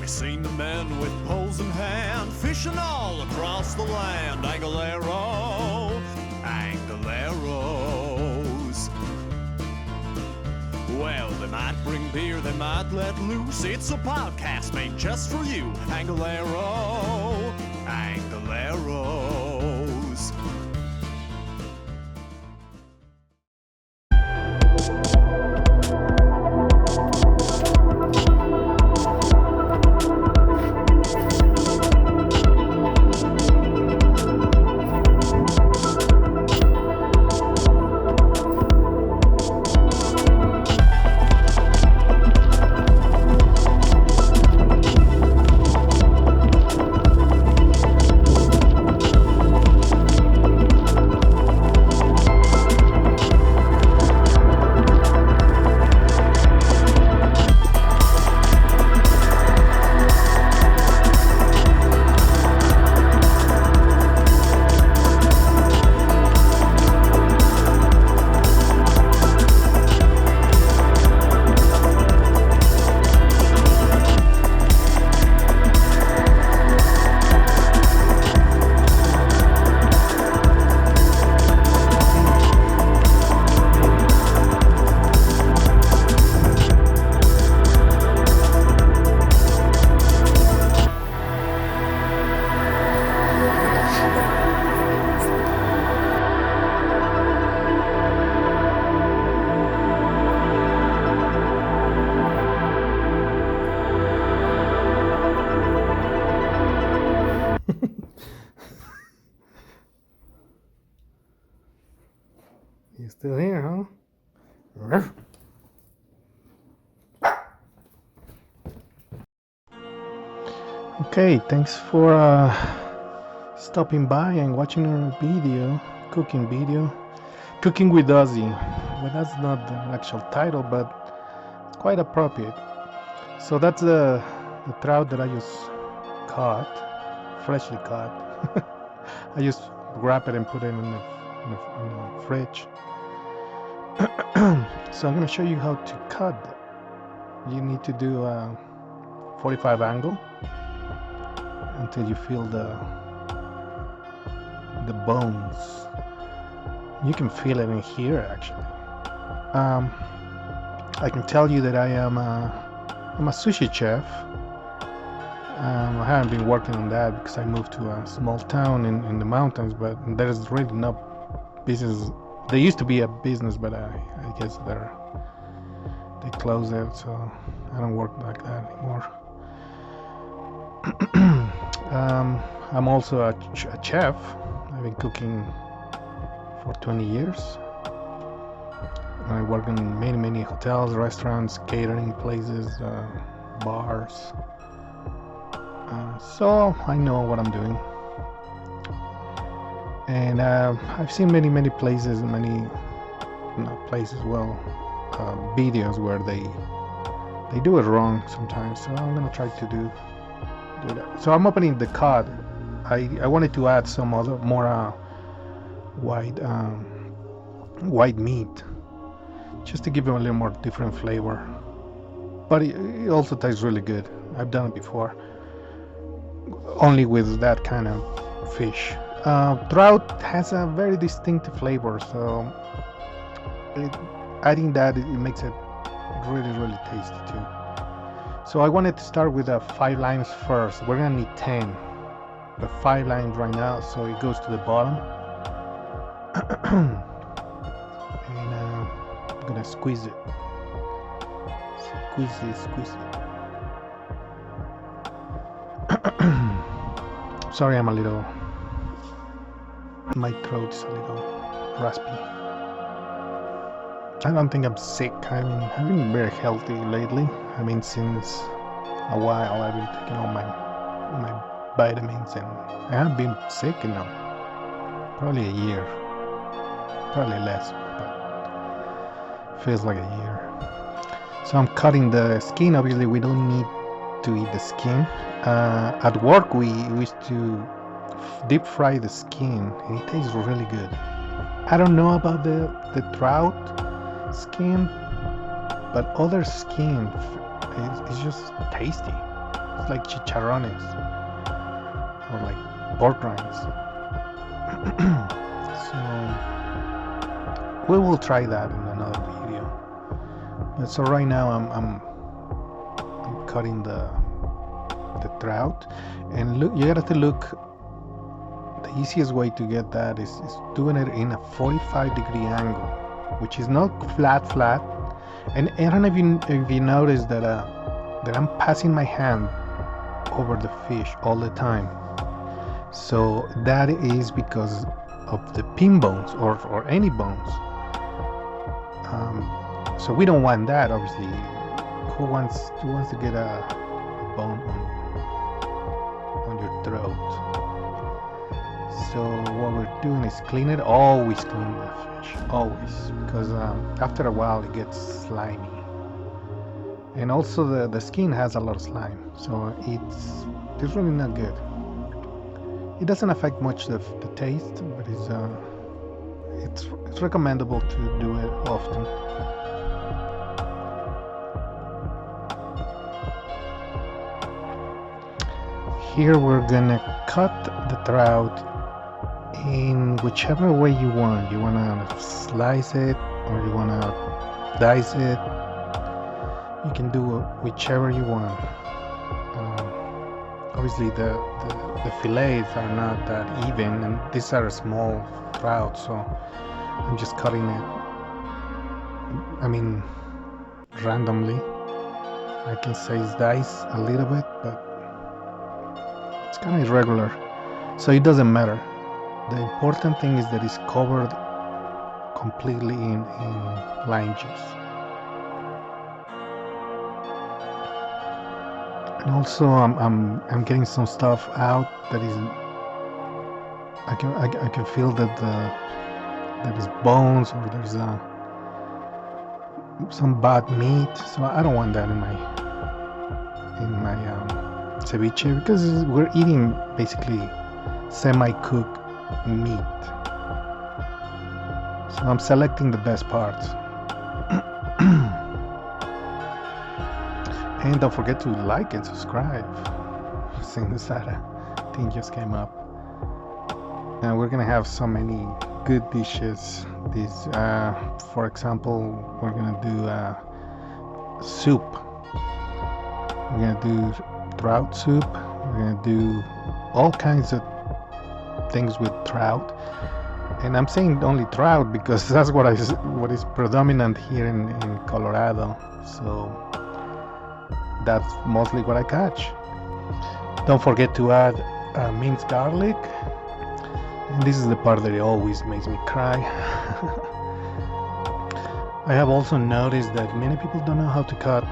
We seen the men with poles in hand, fishing all across the land. Angleros. Well, they might bring beer, they might let loose. It's a podcast made just for you. Angleros. You still here, huh? Okay, thanks for stopping by and watching our cooking with Ozzy. Well, that's not the actual title, but it's quite appropriate. So that's the trout that I just caught, freshly caught. I just wrap it and put it in the fridge. So I'm going to show you how to cut. You need to do a 45 angle until you feel the bones. You can feel it in here actually. I can tell you that I'm a sushi chef. I haven't been working on that because I moved to a small town in the mountains, but there is really no business. There used to be a business, but I guess they closed it, so I don't work like that anymore. I'm also a chef. I've been cooking for 20 years. I work in many hotels, restaurants, catering places, bars. So I know what I'm doing. And I've seen many places, videos where they do it wrong sometimes. So I'm gonna try to do that. So I'm opening the cod. I wanted to add some more white meat, just to give it a little more different flavor. But it also tastes really good. I've done it before, only with that kind of fish. Trout has a very distinctive flavor, so adding that it makes it really tasty too. So I wanted to start with 5 lines first. We're gonna need 10, but 5 lines right now, so it goes to the bottom. And I'm gonna squeeze it. Squeeze it. Sorry, my throat's a little raspy. I don't think I'm sick. I've been very healthy lately. Since a while I've been taking all my vitamins, and I haven't been sick in probably a year. Probably less, but feels like a year. So I'm cutting the skin. Obviously we don't need to eat the skin. At work we used to deep fry the skin, and it tastes really good. I don't know about the trout skin, but other skin is just tasty. It's like chicharrones or like pork rinds. So we will try that in another video. But so right now I'm cutting the trout, and look, you gotta look. The easiest way to get that is doing it in a 45-degree angle, which is not flat. And I don't know if you notice that I'm passing my hand over the fish all the time. So that is because of the pin bones or any bones. So we don't want that, obviously. Who wants to get a bone on your throat? So what we're doing is always clean the fish, always, because after a while it gets slimy. And also the skin has a lot of slime, so it's really not good. It doesn't affect much the taste, but it's recommendable to do it often. Here we're gonna cut the trout in whichever way you want. You wanna slice it or you wanna dice it. You can do whichever you want. Obviously the fillets are not that even, and these are small trout, so I'm just cutting it, randomly. I can say it's diced a little bit, but it's kind of irregular, so it doesn't matter. The important thing is that it's covered completely in lime juice. And also I'm getting some stuff out that is I can feel that there is bones or there's some bad meat, so I don't want that in my ceviche, because we're eating basically semi-cooked meat. So I'm selecting the best parts. And don't forget to like and subscribe, since that thing just came up. And we're gonna have so many good dishes. These, for example, we're gonna do soup. We're gonna do trout soup. We're gonna do all kinds of things with trout. And I'm saying only trout because that's what is predominant here in Colorado. So that's mostly what I catch. Don't forget to add minced garlic. And this is the part that always makes me cry. I have also noticed that many people don't know how to cut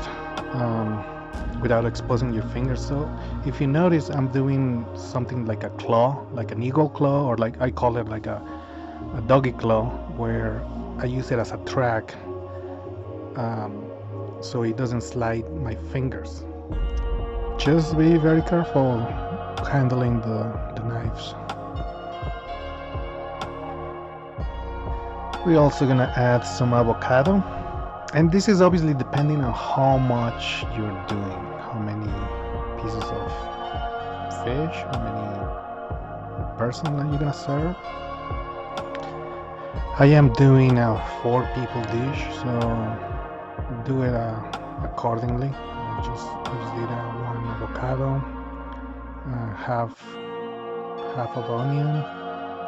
without exposing your fingers. So if you notice, I'm doing something like a claw, like an eagle claw, or like I call it like a doggy claw, where I use it as a track, so it doesn't slide my fingers. Just be very careful handling the knives. We're also gonna add some avocado, and this is obviously depending on how much you're doing, how many pieces of fish, how many person that you're gonna serve. I am doing a 4 people dish, so do it accordingly. I just did 1 avocado, half of onion,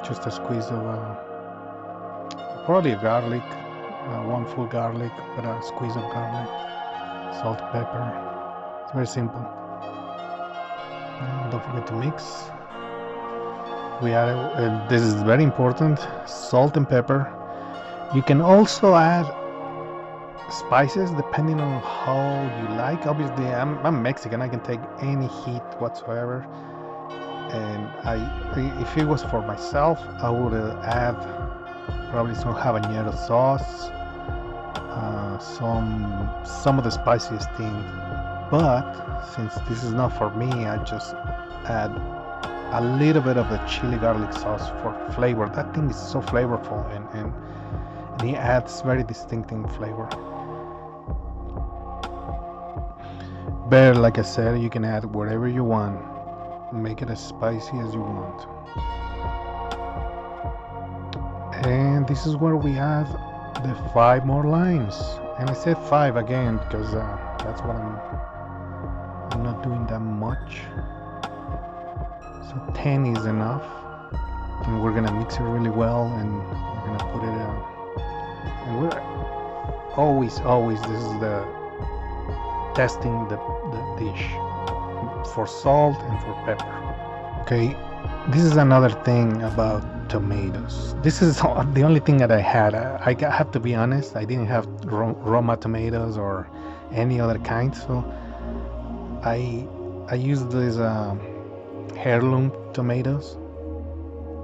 just a squeeze of probably a garlic, 1 full garlic, but a squeeze of garlic, salt, pepper. It's very simple. Don't forget to mix. We add, this is very important, salt and pepper. You can also add spices depending on how you like. Obviously, I'm Mexican. I can take any heat whatsoever. And if it was for myself, I would add probably some habanero sauce, some of the spiciest thing. But since this is not for me, I just add a little bit of the chili garlic sauce for flavor. That thing is so flavorful, and it adds very distinctive flavor. But like I said, you can add whatever you want. Make it as spicy as you want. And this is where we add the 5 more limes. And I said 5 again because that's what I'm not doing that much. So 10 is enough. And we're gonna mix it really well, and we're gonna put it and we're always this is the testing the dish for salt and for pepper. Okay, this is another thing about tomatoes. This is the only thing that I had. I have to be honest, I didn't have Roma tomatoes or any other kind, so I used these heirloom tomatoes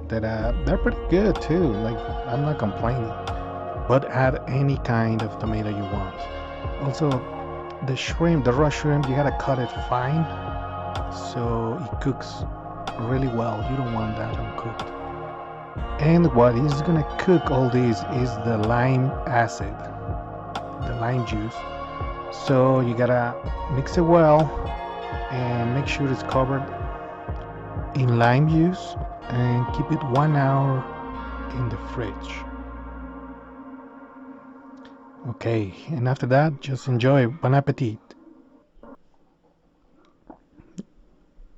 that they're pretty good too. Like, I'm not complaining, but add any kind of tomato you want. Also, the shrimp, the raw shrimp, you gotta cut it fine so it cooks really well. You don't want that uncooked. And what is gonna cook all this is the lime acid, the lime juice. So you gotta mix it well and make sure it's covered in lime juice and keep it 1 hour in the fridge. Okay, and after that, just enjoy. Bon appetit.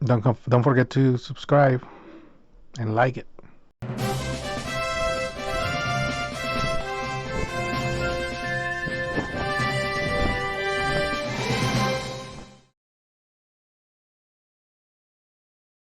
Don't forget to subscribe and like it.